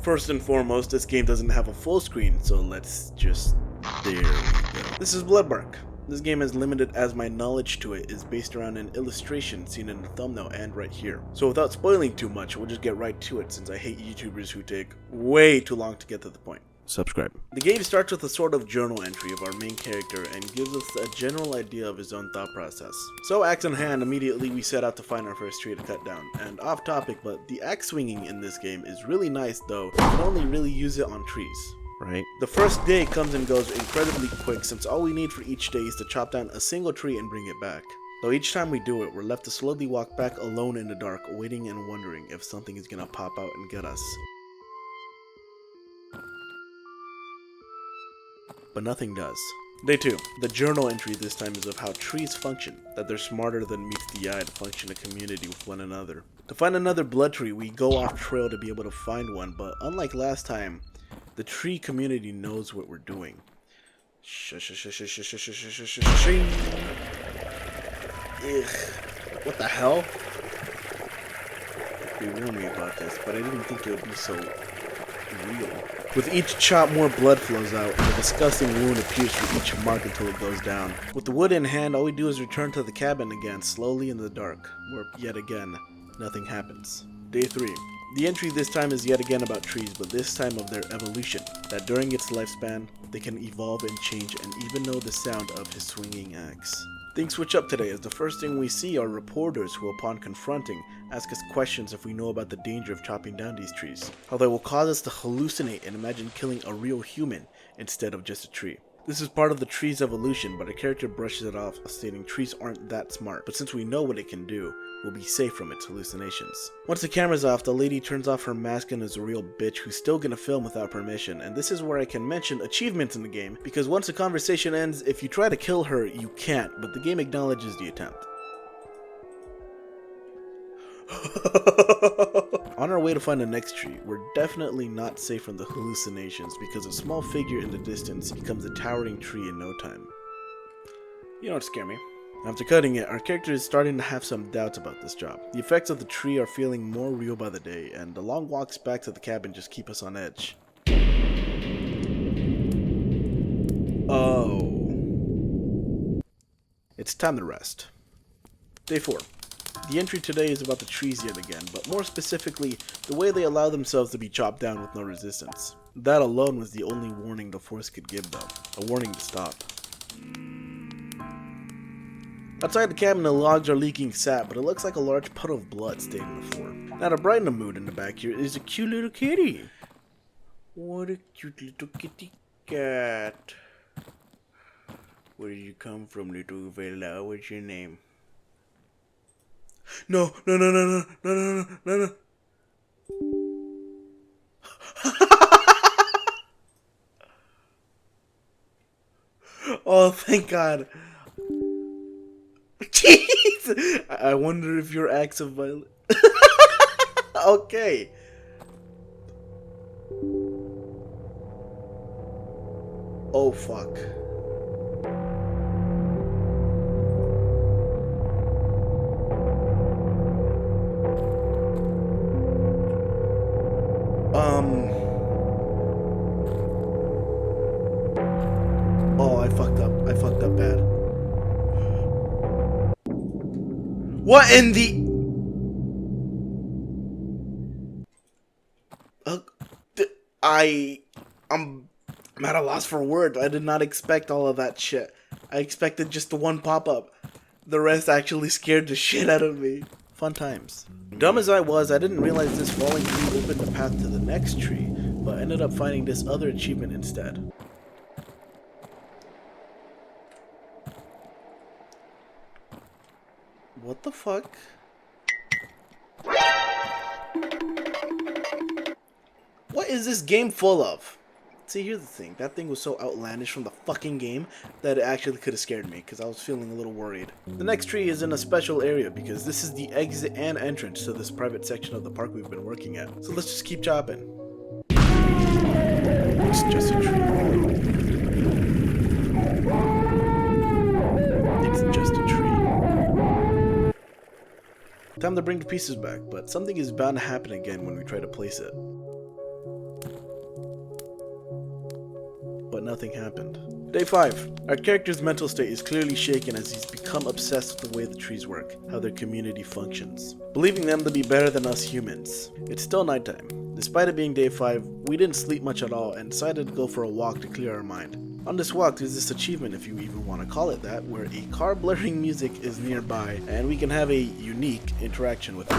First and foremost, this game doesn't have a full screen, so let's just... there we go. This is Bloodbark. This game, as limited as my knowledge to it, is based around an illustration seen in the thumbnail and right here. So without spoiling too much, we'll just get right to it since I hate YouTubers who take way too long to get to the point. Subscribe. The game starts with a sort of journal entry of our main character and gives us a general idea of his own thought process. So axe in hand, immediately we set out to find our first tree to cut down. And off topic, but the axe swinging in this game is really nice, though you can only really use it on trees. Right? The first day comes and goes incredibly quick since all we need for each day is to chop down a single tree and bring it back. Though each time we do it, we're left to slowly walk back alone in the dark, waiting and wondering if something is gonna pop out and get us. But nothing does. Day 2. The journal entry this time is of how trees function, that they're smarter than meets the eye to function in community with one another. To find another blood tree, we go off trail to be able to find one, but unlike last time, the tree community knows what we're doing. Ugh. What the hell? They warned me about this, but I didn't think it would be so real. With each chop, more blood flows out, and a disgusting wound appears for each mark until it goes down. With the wood in hand, all we do is return to the cabin again, slowly in the dark, where yet again, nothing happens. Day 3. The entry this time is yet again about trees, but this time of their evolution, that during its lifespan, they can evolve and change and even know the sound of his swinging axe. Things switch up today as the first thing we see are reporters who, upon confronting, ask us questions if we know about the danger of chopping down these trees. How they will cause us to hallucinate and imagine killing a real human instead of just a tree. This is part of the tree's evolution, but our character brushes it off, stating trees aren't that smart, but since we know what it can do, we'll be safe from its hallucinations. Once the camera's off, the lady turns off her mask and is a real bitch who's still gonna film without permission, and this is where I can mention achievements in the game, because once the conversation ends, if you try to kill her, you can't, but the game acknowledges the attempt. On our way to find the next tree, we're definitely not safe from the hallucinations because a small figure in the distance becomes a towering tree in no time. You don't scare me. After cutting it, our character is starting to have some doubts about this job. The effects of the tree are feeling more real by the day, and the long walks back to the cabin just keep us on edge. Oh. It's time to rest. Day 4. The entry today is about the trees yet again, but more specifically, the way they allow themselves to be chopped down with no resistance. That alone was the only warning the Force could give though, a warning to stop. Outside the cabin, the logs are leaking sap, but it looks like a large puddle of blood stayed on the floor. Now to brighten the mood in the back here is a cute little kitty. What a cute little kitty cat. Where did you come from, little fella? What's your name? No. Oh, thank God. Jeez! I wonder if your acts of violence... Okay. Oh, fuck. Oh, I fucked up. I fucked up bad. What in the... I'm at a loss for words. I did not expect all of that shit. I expected just the one pop-up. The rest actually scared the shit out of me. Fun times. Dumb as I was, I didn't realize this falling tree opened the path to the next tree, but ended up finding this other achievement instead. What the fuck? What is this game full of? See, here's the thing. That thing was so outlandish from the fucking game that it actually could have scared me because I was feeling a little worried. The next tree is in a special area because this is the exit and entrance to this private section of the park we've been working at. So let's just keep chopping. It's just a tree. It's just a tree. Time to bring the pieces back, but something is bound to happen again when we try to place it. nothing happened. Day 5. Our character's mental state is clearly shaken as he's become obsessed with the way the trees work, how their community functions, believing them to be better than us humans. It's still nighttime. Despite it being day 5, we didn't sleep much at all and decided to go for a walk to clear our mind. On this walk, there's this achievement, if you even want to call it that, where a car blaring music is nearby and we can have a unique interaction with it.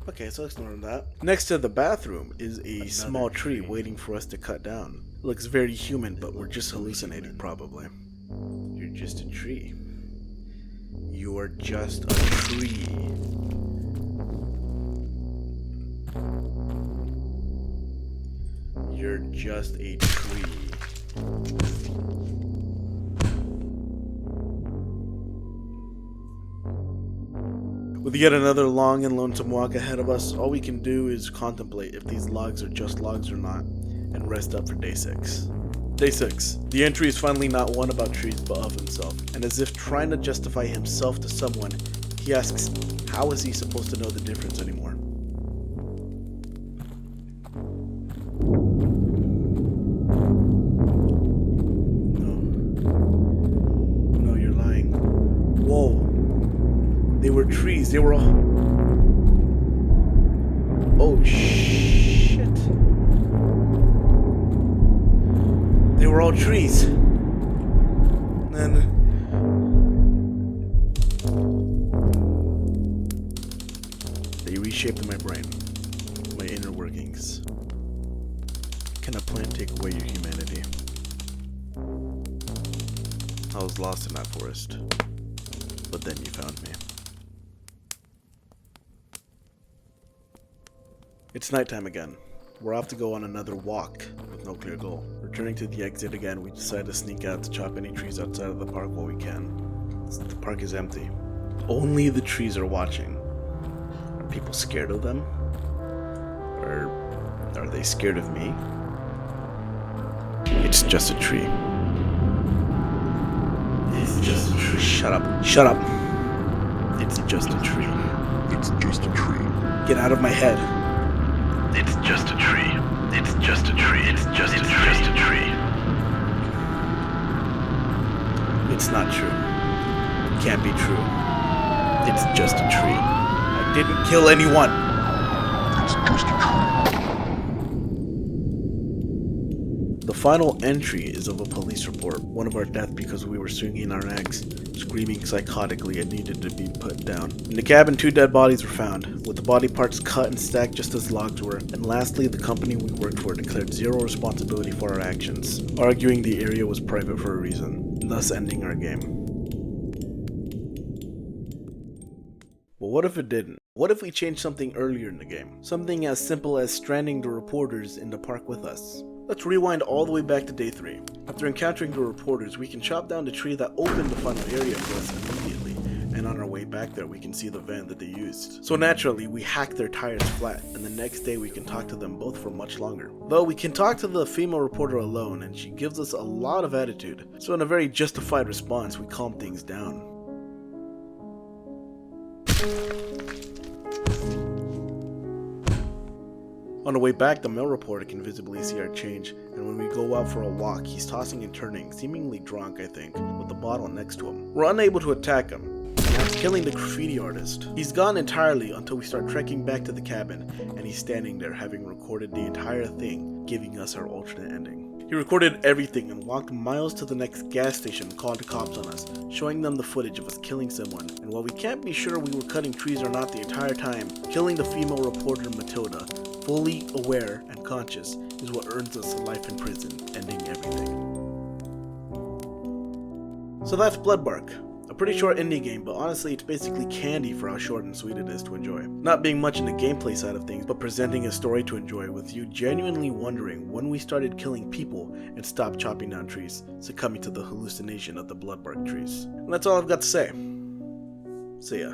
Okay, so ignore that. Next to the bathroom is a small tree waiting for us to cut down. It looks very human, but we're just hallucinating, probably. You're just a tree. You are just a tree. You're just a tree. With yet another long and lonesome walk ahead of us, all we can do is contemplate if these logs are just logs or not, and rest up for day 6. Day 6. The entry is finally not one about trees but of himself, and as if trying to justify himself to someone, he asks, how is he supposed to know the difference anymore? No, you're lying. Whoa. They were trees. They were all... Oh, shit. They were all trees. And... they reshaped my brain. My inner workings. Can a plant take away your humanity? I was lost in that forest. But then you found me. It's nighttime again. We're off to go on another walk with no clear goal. Returning to the exit again, we decide to sneak out to chop any trees outside of the park while we can. The park is empty. Only the trees are watching. Are people scared of them? Or are they scared of me? It's just a tree. It's just a tree. Shut up. Shut up. It's just a tree. It's just a tree. Get out of my head. It's just a tree. It's just a tree. It's just a tree. It's not true. It can't be true. It's just a tree. I didn't kill anyone. It's just a tree. The final entry is of a police report. One of our deaths because we were swinging our axe, screaming psychotically and needed to be put down. In the cabin, 2 dead bodies were found, with the body parts cut and stacked just as logs were. And lastly, the company we worked for declared zero responsibility for our actions, arguing the area was private for a reason, thus ending our game. But what if it didn't? What if we changed something earlier in the game? Something as simple as stranding the reporters in the park with us. Let's rewind all the way back to day 3. After encountering the reporters, we can chop down the tree that opened the final area for us immediately, and on our way back there we can see the van that they used. So naturally, we hack their tires flat, and the next day we can talk to them both for much longer. Though we can talk to the female reporter alone, and she gives us a lot of attitude, so in a very justified response, we calm things down. On the way back, the male reporter can visibly see our change, and when we go out for a walk, he's tossing and turning, seemingly drunk I think, with the bottle next to him. We're unable to attack him. He's killing the graffiti artist. He's gone entirely until we start trekking back to the cabin, and he's standing there having recorded the entire thing, giving us our alternate ending. He recorded everything and walked miles to the next gas station and called the cops on us, showing them the footage of us killing someone, and while we can't be sure we were cutting trees or not the entire time, killing the female reporter Matilda, fully aware and conscious, is what earns us a life in prison, ending everything. So that's Bloodbark. A pretty short indie game, but honestly it's basically candy for how short and sweet it is to enjoy. Not being much in the gameplay side of things, but presenting a story to enjoy with you genuinely wondering when we started killing people and stopped chopping down trees, succumbing to the hallucination of the Bloodbark trees. And that's all I've got to say. See ya.